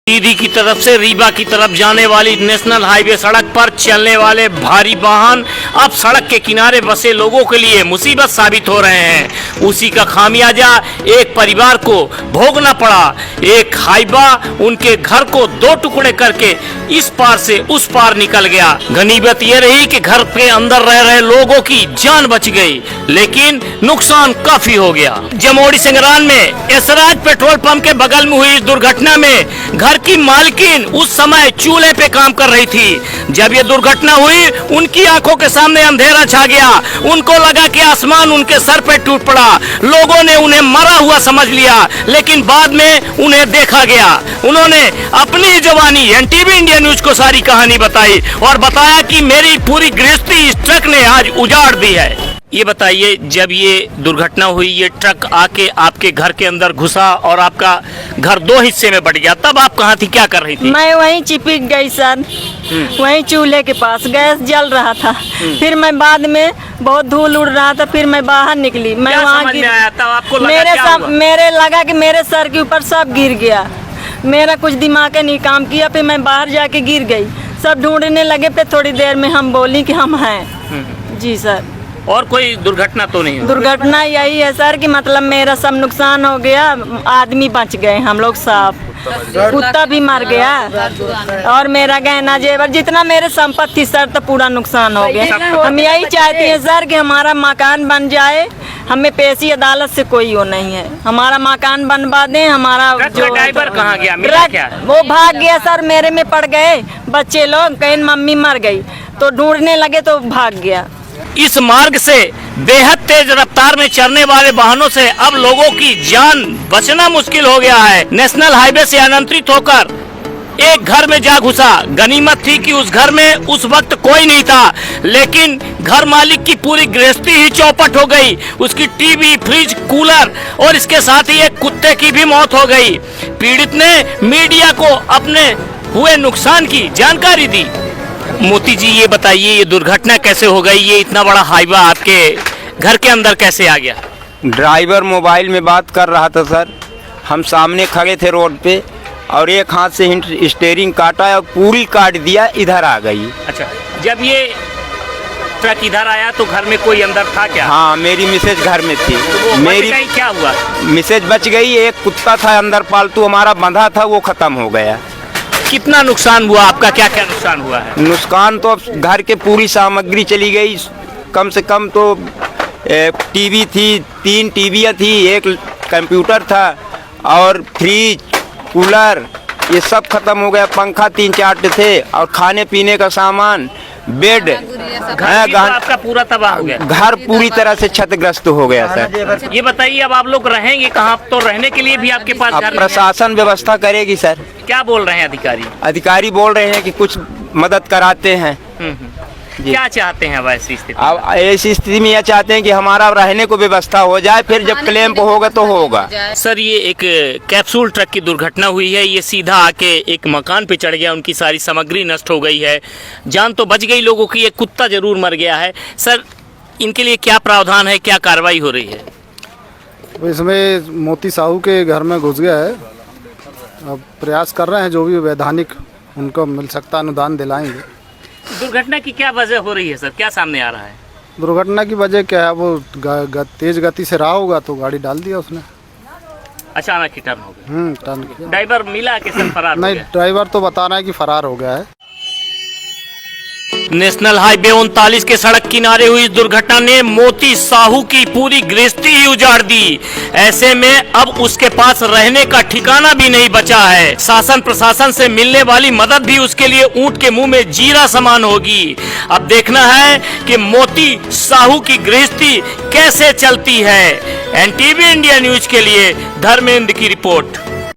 सीधी की तरफ से रीवा की तरफ जाने वाली नेशनल हाईवे सड़क पर चलने वाले भारी वाहन अब सड़क के किनारे बसे लोगों के लिए मुसीबत साबित हो रहे हैं। उसी का खामियाजा एक परिवार को भोगना पड़ा। एक हाईवा उनके घर को दो टुकड़े करके इस पार से उस पार निकल गया। गनीमत ये रही कि घर के अंदर रह रहे लोगों की जान बच गई, लेकिन नुकसान काफी हो गया। जमोड़ी सिंगरान में एसराज पेट्रोल पंप के बगल में हुई इस दुर्घटना में घर की मालकिन उस समय चूल्हे पे काम कर रही थी। जब ये दुर्घटना हुई उनकी आंखों के सामने अंधेरा छा गया। उनको लगा कि आसमान उनके सर पे टूट पड़ा। लोगों ने उन्हें मरा हुआ समझ लिया, लेकिन बाद में उन्हें देखा गया। उन्होंने अपनी जवानी एनटीवी इंडिया न्यूज को सारी कहानी बताई और बताया कि मेरी पूरी गृहस्थी इस ट्रक ने आज उजाड़ दी है। ये बताइए, जब ये दुर्घटना हुई, ये ट्रक आके आपके घर के अंदर घुसा और आपका घर दो हिस्से में बट गया, तब आप कहाँ थी, क्या कर रही थी? मैं वहीं चिपक गई सर, वहीं चूल्हे के पास गैस जल रहा था। फिर मैं बाद में बहुत धूल उड़ रहा था, फिर मैं बाहर निकली। मैं वहाँ मेरे लगा कि मेरे सर के ऊपर सब गिर गया। मेरा कुछ दिमाग नहीं काम किया। फिर मैं बाहर जाके गिर गई। सब ढूंढने लगे। फिर थोड़ी देर में हम बोली कि हम हैं। जी सर। और कोई दुर्घटना तो नहीं हुई? दुर्घटना यही है सर कि मतलब मेरा सब नुकसान हो गया। आदमी बच गए, हम लोग सब, कुत्ता भी मर गया और मेरा गहना जेवर जितना मेरे संपत्ति सर तो पूरा नुकसान हो गया। हम यही चाहते हैं सर कि हमारा मकान बन जाए। हमें पेशी अदालत से कोई वो नहीं है, हमारा मकान बनवा दें। हमारा जो ड्राइवर कहाँ गया, मिला क्या? वो भाग गया सर, मेरे में पड़ गए बच्चे लोग। कहीं मम्मी मर गई तो ढूंढने लगे तो भाग गया। इस मार्ग से बेहद तेज रफ्तार में चलने वाले वाहनों से अब लोगों की जान बचना मुश्किल हो गया है। नेशनल हाईवे से अनियंत्रित होकर एक घर में जा घुसा। गनीमत थी कि उस घर में उस वक्त कोई नहीं था, लेकिन घर मालिक की पूरी गृहस्थी ही चौपट हो गई। उसकी टीवी, फ्रिज, कूलर और इसके साथ ही एक कुत्ते की भी मौत हो गई। पीड़ित ने मीडिया को अपने हुए नुकसान की जानकारी दी। मोती जी, ये बताइए, ये दुर्घटना कैसे हो गई? ये इतना बड़ा हाईवा आपके घर के अंदर कैसे आ गया? ड्राइवर मोबाइल में बात कर रहा था सर। हम सामने खड़े थे रोड पे और एक हाथ से स्टीयरिंग काटा और पूरी काट दिया, इधर आ गई। अच्छा, जब ये ट्रक इधर आया तो घर में कोई अंदर था क्या? हाँ, मेरी मिसेज घर में थी। तो मेरी क्या हुआ? मिसेज बच गई। एक कुत्ता था अंदर पालतू हमारा बंधा था, वो खत्म हो गया। कितना नुकसान हुआ आपका? क्या क्या नुकसान हुआ है? नुकसान तो घर के पूरी सामग्री चली गई। कम से कम तो टीवी थी, 3 टीवियाँ थी, एक कंप्यूटर था और फ्रिज, कूलर, ये सब खत्म हो गया। पंखा 3-4 थे और खाने पीने का सामान, बेड, आपका पूरा तबाह हो गया। घर पूरी तरह से क्षतिग्रस्त हो गया सर। ये बताइए, अब आप लोग रहेंगे कहाँ? तो रहने के लिए भी आपके पास अब प्रशासन व्यवस्था करेगी सर। क्या बोल रहे हैं अधिकारी? अधिकारी बोल रहे हैं कि कुछ मदद कराते हैं। क्या चाहते हैं अब ऐसी स्थिति? अब ऐसी स्थिति में यह चाहते हैं कि हमारा रहने को व्यवस्था हो जाए, फिर जब क्लेम होगा तो होगा। सर, ये एक कैप्सूल ट्रक की दुर्घटना हुई है। ये सीधा आके एक मकान पे चढ़ गया, उनकी सारी सामग्री नष्ट हो गई है। जान तो बच गई लोगों की, एक कुत्ता जरूर मर गया है। सर, इनके लिए क्या प्रावधान है, क्या कार्रवाई हो रही है? इसमें मोती साहू के घर में घुस गया है। अब प्रयास कर रहे हैं, जो भी वैधानिक उनको मिल सकता अनुदान दिलाएंगे। दुर्घटना की क्या वजह हो रही है सर, क्या सामने आ रहा है? दुर्घटना की वजह क्या है, वो तेज गति से रहा होगा तो गाड़ी डाल दिया उसने। अचानक ही टर्न हो गया। टर्न किया। ड्राइवर मिला कि सर फरार नहीं, हो गया? ड्राइवर तो बता रहा है कि फरार हो गया है। नेशनल हाईवे 39 के सड़क किनारे हुई इस दुर्घटना ने मोती साहू की पूरी गृहस्थी ही उजाड़ दी। ऐसे में अब उसके पास रहने का ठिकाना भी नहीं बचा है। शासन प्रशासन से मिलने वाली मदद भी उसके लिए ऊंट के मुंह में जीरा समान होगी। अब देखना है कि मोती साहू की गृहस्थी कैसे चलती है। एनटीवी इंडिया न्यूज के लिए धर्मेंद्र की रिपोर्ट।